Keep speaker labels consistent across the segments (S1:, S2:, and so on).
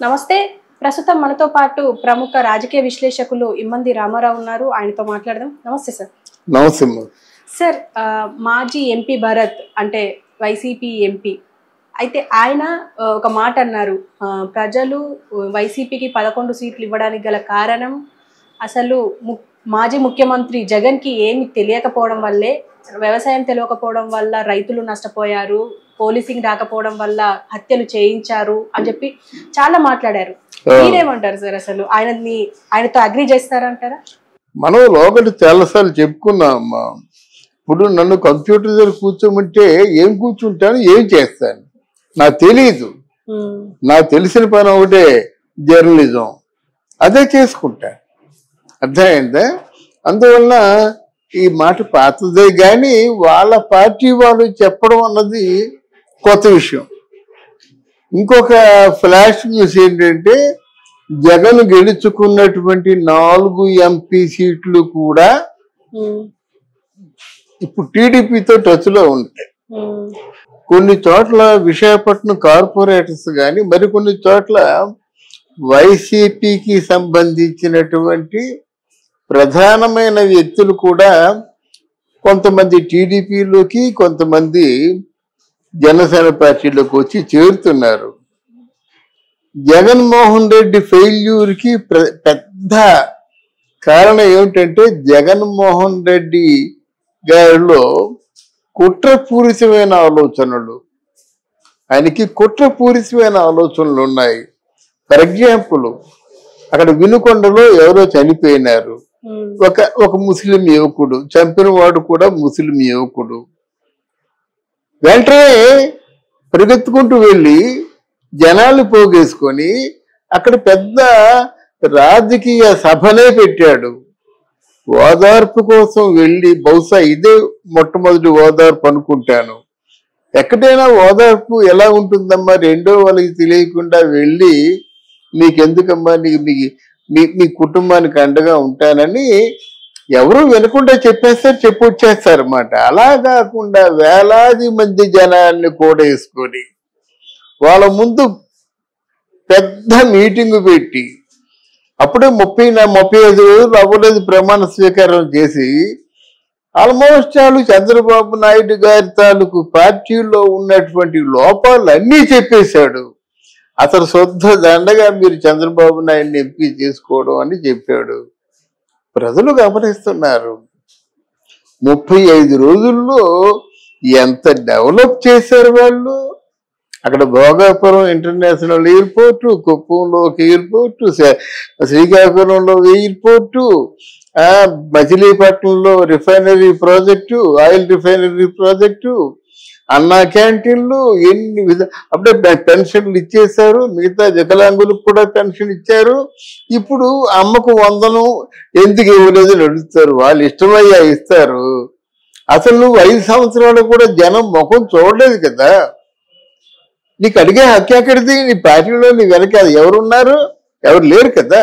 S1: నమస్తే. ప్రస్తుతం మనతో పాటు ప్రముఖ రాజకీయ విశ్లేషకులు ఇమ్మంది రామారావు ఉన్నారు. ఆయనతో మాట్లాడదాం. నమస్తే సార్.
S2: నమస్తే
S1: సార్, మాజీ ఎంపీ భరత్ అంటే వైసీపీ ఎంపీ అయితే ఆయన ఒక మాట అన్నారు. ప్రజలు వైసీపీకి 11 సీట్లు ఇవ్వడానికి గల కారణం అసలు మాజీ ముఖ్యమంత్రి జగన్కి ఏమి తెలియకపోవడం వల్లే, వ్యవసాయం తెలియకపోవడం వల్ల రైతులు నష్టపోయారు, పోలీసింగ్ రాకపోవడం వల్ల హత్యలు చేయించారు అని చెప్పి చాలా మాట్లాడారు. మీరేమంటారు సార్? అసలు ఆయనతో అగ్రీ చేస్తారంటారా?
S2: మనం లోపలి చాలాసార్లు చెప్పుకున్నామమ్మా. ఇప్పుడు నన్ను కంప్యూటర్ దగ్గర కూర్చోమంటే ఏం కూర్చుంటాను, ఏం చేస్తాను నాకు తెలియదు. నాకు తెలిసిన పని ఒకటే, జర్నలిజం, అదే చేసుకుంటా. అర్థమైందా? అందువలన ఈ మాట పాతదే, కానీ వాళ్ళ పార్టీ వాళ్ళు చెప్పడం అన్నది కొత్త విషయం. ఇంకొక ఫ్లాష్ న్యూస్ ఏంటంటే, జగన్ గెలుచుకున్నటువంటి 4 ఎంపీ సీట్లు కూడా ఇప్పుడు టీడీపీతో టచ్ లో ఉంటాయి. కొన్ని చోట్ల విశాఖపట్నం కార్పొరేటర్స్ కానీ, మరికొన్ని చోట్ల వైసీపీకి సంబంధించినటువంటి ప్రధానమైన వ్యక్తులు కూడా కొంతమంది టీడీపీలోకి, కొంతమంది జనసేన పార్టీలోకి వచ్చి చేరుతున్నారు. జగన్మోహన్ రెడ్డి ఫెయిల్యూర్ కి పెద్ద కారణం ఏమిటంటే, జగన్మోహన్ రెడ్డి గారిలో కుట్రపూరితమైన ఆలోచనలు, ఆయనకి కుట్రపూరితమైన ఆలోచనలు ఉన్నాయి. ఫర్ ఎగ్జాంపుల్, అక్కడ వినుకొండలో ఎవరో చనిపోయినారు, ఒక ముస్లిం యువకుడు, చంపిన వాడు కూడా ముస్లిం యువకుడు. వెంటనే పరిగెత్తుకుంటూ వెళ్ళి జనాలు పోగేసుకొని అక్కడ పెద్ద రాజకీయ సభనే పెట్టాడు. ఓదార్పు కోసం వెళ్ళి, బహుశా ఇదే మొట్టమొదటి ఓదార్పు అనుకుంటాను. ఎక్కడైనా ఓదార్పు ఎలా ఉంటుందమ్మా, రెండో వాళ్ళకి తెలియకుండా వెళ్ళి నీకెందుకమ్మా, మీ కుటుంబానికి అండగా ఉంటానని ఎవరు వినకుండా చెప్పొచ్చేస్తారన్నమాట. అలా కాకుండా వేలాది మంది జనాన్ని కూడా వేసుకొని వాళ్ళ ముందు పెద్ద మీటింగ్ పెట్టి, అప్పుడే 35 రోజులు అవ్వలేదు ప్రమాణ స్వీకారం చేసి, ఆల్మోస్ట్ చంద్రబాబు నాయుడు గారి తాలూకు పార్టీలో ఉన్నటువంటి లోపాలు అన్నీ చెప్పేశాడు. అతను శుద్ధ దండగా మీరు చంద్రబాబు నాయుడిని ఎంపీ చేసుకోవడం అని చెప్పాడు. ప్రజలు గమనిస్తున్నారు. 35 రోజుల్లో ఎంత డెవలప్ చేశారు వాళ్ళు. అక్కడ భోగాపురం ఇంటర్నేషనల్ ఎయిర్పోర్టు, కుప్పంలో ఒక ఎయిర్పోర్టు, శ్రీకాకుళంలో ఎయిర్పోర్టు, మచిలీపట్నంలో refinery project, oil refinery project, అన్నా క్యాంటీన్లు, ఎన్ని అప్పుడే పెన్షన్లు ఇచ్చేశారు. మిగతా వికలాంగులకు కూడా పెన్షన్ ఇచ్చారు. ఇప్పుడు అమ్మకు 100 ఎందుకు ఇవ్వలేదు అని అడుగుతారు. వాళ్ళు ఇష్టమయ్యా ఇస్తారు. అసలు నువ్వు 5 సంవత్సరాలు కూడా జనం ముఖం చూడలేదు కదా. నీకు అడిగే హక్కు ఎక్కడిది? నీ పార్టీలో నీ వెనక ఎవరున్నారు? ఎవరు లేరు కదా.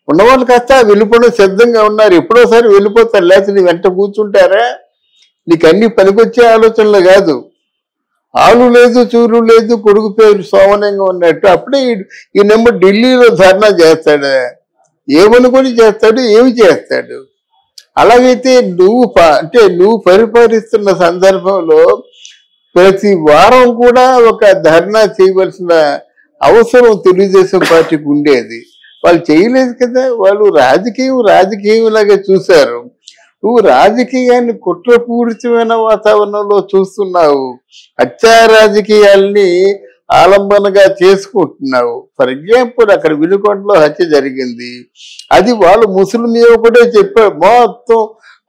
S2: ఉన్నవాళ్ళు కాస్త వెళ్ళిపోవడం సిద్ధంగా ఉన్నారు. ఎప్పుడోసారి వెళ్ళిపోతారు, లేకపోతే నీ వెంట కూర్చుంటారా? నీకు అన్ని పనికొచ్చే ఆలోచనలు కాదు. ఆలు లేదు, చూరు లేదు, కొడుకు పేరు సోమనంగా ఉన్నట్టు. అప్పుడే ఈయనేమో ఢిల్లీలో ధర్నా చేస్తాడు. ఏమనుకొని చేస్తాడు, ఏమి చేస్తాడు? అలాగైతే నువ్వు పరిపాలిస్తున్న సందర్భంలో ప్రతి వారం కూడా ఒక ధర్నా చేయవలసిన అవసరం తెలుగుదేశం పార్టీకి ఉండేది. వాళ్ళు చేయలేదు కదా. వాళ్ళు రాజకీయంలాగా చూశారు. నువ్వు రాజకీయాన్ని కుట్రపూరితమైన వాతావరణంలో చూస్తున్నావు. హత్యా రాజకీయాల్ని ఆలంబనగా చేసుకుంటున్నావు. ఫర్ ఎగ్జాంపుల్, అక్కడ వినుకొండలో హత్య జరిగింది. అది వాళ్ళు ముస్లిం యువకుడే చెప్పారు. మొత్తం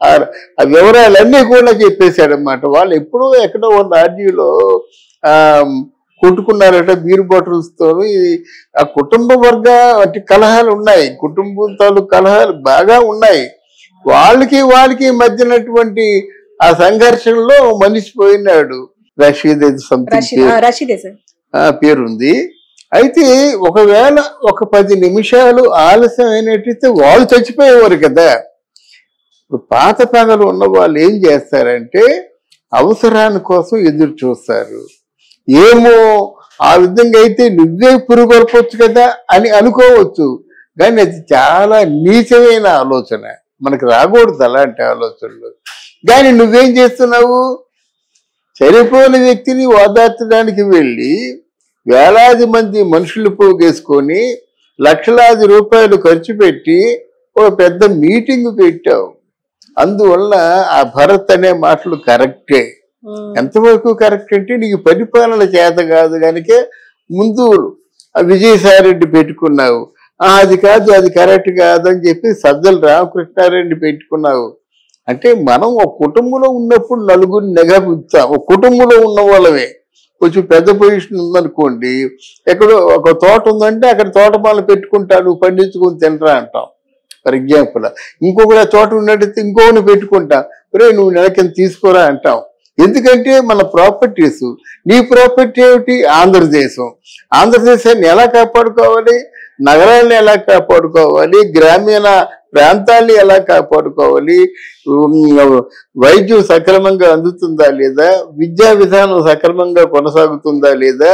S2: ఆ వివరాలన్నీ కూడా చెప్పేశాడనమాట. వాళ్ళు ఎప్పుడో ఎక్కడో ఉన్న ఆర్డీలో కొట్టుకున్నారట బీరు బాటిల్స్తో. ఆ కుటుంబ వర్గ కలహాలు ఉన్నాయి, కుటుంబం తాలూకు కలహాలు బాగా ఉన్నాయి. వాళ్ళకి మధ్యనటువంటి ఆ సంఘర్షణలో మనిషి పోయినాడు. రషీద్ పేరుంది. అయితే ఒకవేళ ఒక 10 నిమిషాలు ఆలస్యం అయినట్టయితే వాళ్ళు చచ్చిపోయేవారు కదా. ఇప్పుడు పాత పగలు ఉన్న వాళ్ళు ఏం చేస్తారంటే, అవసరాని కోసం ఎదురు చూస్తారు. ఏమో ఆ విధంగా అయితే నువ్వే పురుగొల్పొచ్చు కదా అని అనుకోవచ్చు. కానీ అది చాలా నీచమైన ఆలోచన. మనకు రాకూడదు అలాంటి ఆలోచనలు. కానీ నువ్వేం చేస్తున్నావు? చనిపోయిన వ్యక్తిని ఓదార్చడానికి వెళ్ళి వేలాది మంది మనుషులు పోగేసుకొని లక్షలాది రూపాయలు ఖర్చు పెట్టి ఒక పెద్ద మీటింగ్ పెట్టావు. అందువల్ల ఆ భరత్ అనే మాటలు కరెక్టే. ఎంతవరకు కరెక్ట్ అంటే నీకు పరిపాలన చేత కాదు కనుక ముందు విజయసాయి రెడ్డి పెట్టుకున్నావు. అది కాదు, అది కరెక్ట్ కాదు అని చెప్పి సజ్జల రామకృష్ణారెడ్డి పెట్టుకున్నావు. అంటే మనం ఒక కుటుంబంలో ఉన్నప్పుడు నలుగురిని నెగబుచ్చాం. ఒక కుటుంబంలో ఉన్న వాళ్ళమే. కొంచెం పెద్ద పొజిషన్ ఉందనుకోండి, ఎక్కడో ఒక తోట ఉందంటే అక్కడ తోట పాలు పెట్టుకుంటాను, పండించుకుని తినరా అంటాం ఫర్ ఎగ్జాంపుల్. ఇంకొకటి తోట ఉన్నట్టయితే ఇంకొకరిని పెట్టుకుంటా, రే నువ్వు నెలకింత తీసుకోరా అంటాం. ఎందుకంటే మన ప్రాపర్టీస్. నీ ప్రాపర్టీ ఏమిటి? ఆంధ్రదేశం. ఆంధ్రదేశాన్ని ఎలా కాపాడుకోవాలి? నగరాలను ఎలా కాపాడుకోవాలి? గ్రామీణ ప్రాంతాన్ని ఎలా కాపాడుకోవాలి? వైద్యం సక్రమంగా అందుతుందా లేదా? విద్యా విధానం సక్రమంగా కొనసాగుతుందా లేదా?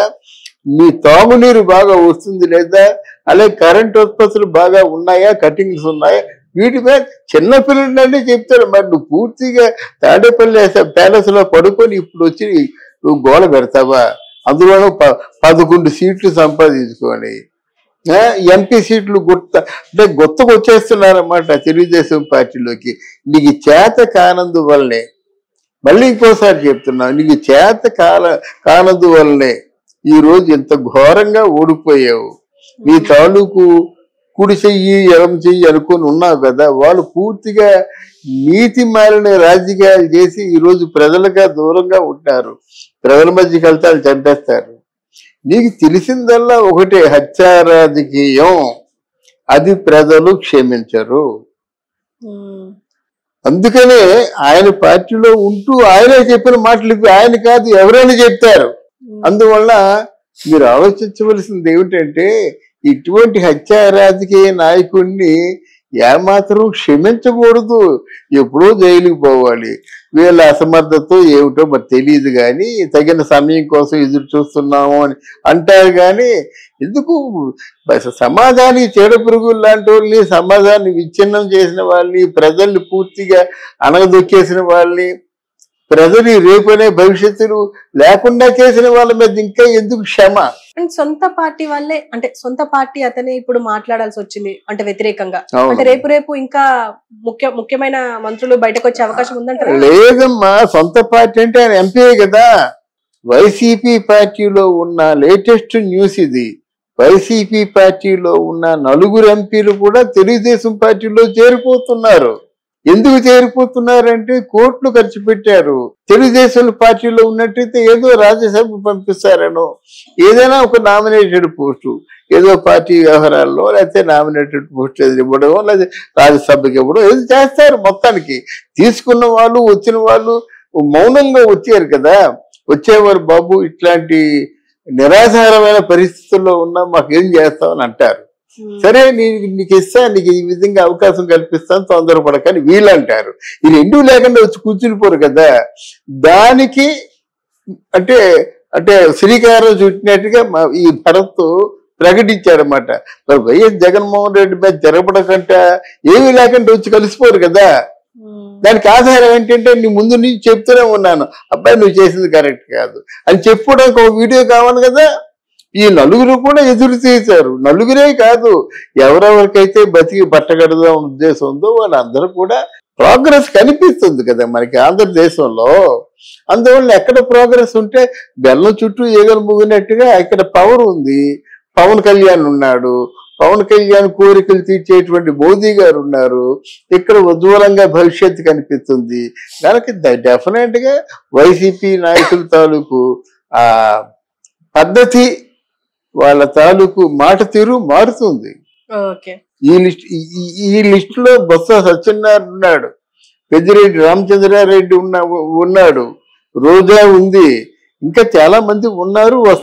S2: మీ తాగునీరు బాగా వస్తుంది లేదా? అలాగే కరెంట్ ఉత్పత్తులు బాగా ఉన్నాయా? కటింగ్స్ ఉన్నాయా? వీటి మీద చిన్నపిల్లలంటే చెప్తారు. మరి నువ్వు పూర్తిగా తాడేపల్లి ప్యాలెస్ లో పడుకొని ఇప్పుడు వచ్చి నువ్వు గోల పెడతావా? అందులోనూ 11 సీట్లు సంపాదించుకొని ఎంపీ సీట్లు గుత్తకు వచ్చేస్తున్నారన్నమాట తెలుగుదేశం పార్టీలోకి. నీకు చేత కానందు వల్లనే, మళ్ళీ ఇంకోసారి చెప్తున్నా, నీకు చేత కానందు వల్లనే ఈ రోజు ఇంత ఘోరంగా ఓడిపోయావు. నీ తాలూకు కుడి చెయ్యి ఎడమ చెయ్యి అనుకొని ఉన్నావు కదా, వాళ్ళు పూర్తిగా నీతి మాలిన రాజకీయాలు చేసి ఈరోజు ప్రజలుగా దూరంగా ఉంటారు. ప్రజల మధ్యకి వెళ్తే వాళ్ళు చంపేస్తారు. నీకు తెలిసిందల్లా ఒకటే, హత్యా రాజకీయం. అది ప్రజలు క్షమించరు. అందుకనే ఆయన పార్టీలో ఉంటూ ఆయనే చెప్పిన మాటలు ఆయన కాదు ఎవరైనా చెప్తారు. అందువల్ల మీరు ఆలోచించవలసింది ఏమిటంటే, ఇటువంటి హత్యా రాజకీయ నాయకుడిని ఏమాత్రం క్షమించకూడదు. ఎప్పుడో జైలుకి పోవాలి. వీళ్ళ అసమర్థత ఏమిటో మరి తెలియదు, కానీ తగిన సమయం కోసం ఎదురు చూస్తున్నాము అని అంటారు. కానీ ఎందుకు సమాజానికి చెడు పురుగులు లాంటి వాళ్ళని, సమాజాన్ని విచ్ఛిన్నం చేసిన వాళ్ళని, ప్రజల్ని పూర్తిగా అణగదొక్కేసిన వాళ్ళని, ప్రజలు రేపనే భవిష్యత్తులు లేకుండా చేసిన వాళ్ళ మీద ఇంకా ఎందుకు క్షమ?
S1: సొంత పార్టీ వాళ్ళే, అంటే సొంత పార్టీ అతనే ఇప్పుడు మాట్లాడాల్సి వచ్చింది అంటే వ్యతిరేకంగా. అంటే రేపు ఇంకా ముఖ్యమైన మంత్రులు బయటకు వచ్చే అవకాశం ఉందంటారా?
S2: లేదమ్మా, సొంత పార్టీ అంటే ఆయన ఎంపీ కదా. వైసీపీ పార్టీలో ఉన్న లేటెస్ట్ న్యూస్ ఇది. వైసీపీ పార్టీలో ఉన్న 4 ఎంపీలు కూడా తెలుగుదేశం పార్టీలో చేరిపోతున్నారు. ఎందుకు చేరిపోతున్నారంటే కోట్లు ఖర్చు పెట్టారు. తెలుగుదేశం పార్టీలో ఉన్నట్టయితే ఏదో రాజ్యసభ పంపిస్తారనో, ఏదైనా ఒక నామినేటెడ్ పోస్టు, ఏదో పార్టీ వ్యవహారాల్లో లేకపోతే నామినేటెడ్ పోస్ట్ ఇవ్వడం, లేదా రాజ్యసభకి ఇవ్వడం, ఏదో చేస్తారు. మొత్తానికి తీసుకున్న వాళ్ళు, వచ్చిన వాళ్ళు మౌనంగా వచ్చారు కదా. వచ్చేవారు బాబు ఇట్లాంటి నిరాధారమైన పరిస్థితుల్లో ఉన్నా మాకేం చేస్తామని అంటారు. సరే నీకు ఇస్తా, నీకు ఈ విధంగా అవకాశం కల్పిస్తాను, తొందరపడకని వీళ్ళంటారు. ఈ రెండూ లేకుండా వచ్చి కూర్చునిపోరు కదా. దానికి అంటే అంటే శ్రీకారం చుట్టినట్టుగా ఈ భరత్ ప్రకటించారన్నమాట. మరి వైఎస్ జగన్మోహన్ రెడ్డి మీద జరపడకంట ఏమీ లేకుండా వచ్చి కలిసిపోరు కదా. దానికి ఆధారం ఏంటంటే నీ ముందు నుంచి చెప్తూనే ఉన్నాను, అబ్బాయి నువ్వు చేసింది కరెక్ట్ కాదు అని చెప్పుకోవడానికి ఒక వీడియో కావాలి కదా. ఈ 4 కూడా ఎదురు చేశారు. 4 కాదు, ఎవరెవరికైతే బతికి బట్టగడదాం ఉద్దేశం ఉందో వాళ్ళందరూ కూడా ప్రోగ్రెస్ కనిపిస్తుంది కదా మనకి ఆంధ్రదేశంలో. అందువల్ల ఎక్కడ ప్రోగ్రెస్ ఉంటే బెల్లం చుట్టూ ఈగలు ముగినట్టుగా ఇక్కడ పవర్ ఉంది. పవన్ కళ్యాణ్ ఉన్నాడు. పవన్ కళ్యాణ్ కోరికలు తీర్చేటువంటి మోదీ గారు ఉన్నారు. ఇక్కడ ఉజ్వలంగా భవిష్యత్తు కనిపిస్తుంది. కనుక డెఫినెట్ గా వైసీపీ నాయకుల తాలూకు ఆ పద్ధతి, వాళ్ళ తాలూకు మాట తీరు మారుతుంది. ఈ లిస్ట్ లో బొత్స సత్యనారాయణ ఉన్నాడు, పెద్దిరెడ్డి రామచంద్రారెడ్డి ఉన్నాడు, రోజా ఉంది, ఇంకా చాలా మంది ఉన్నారు.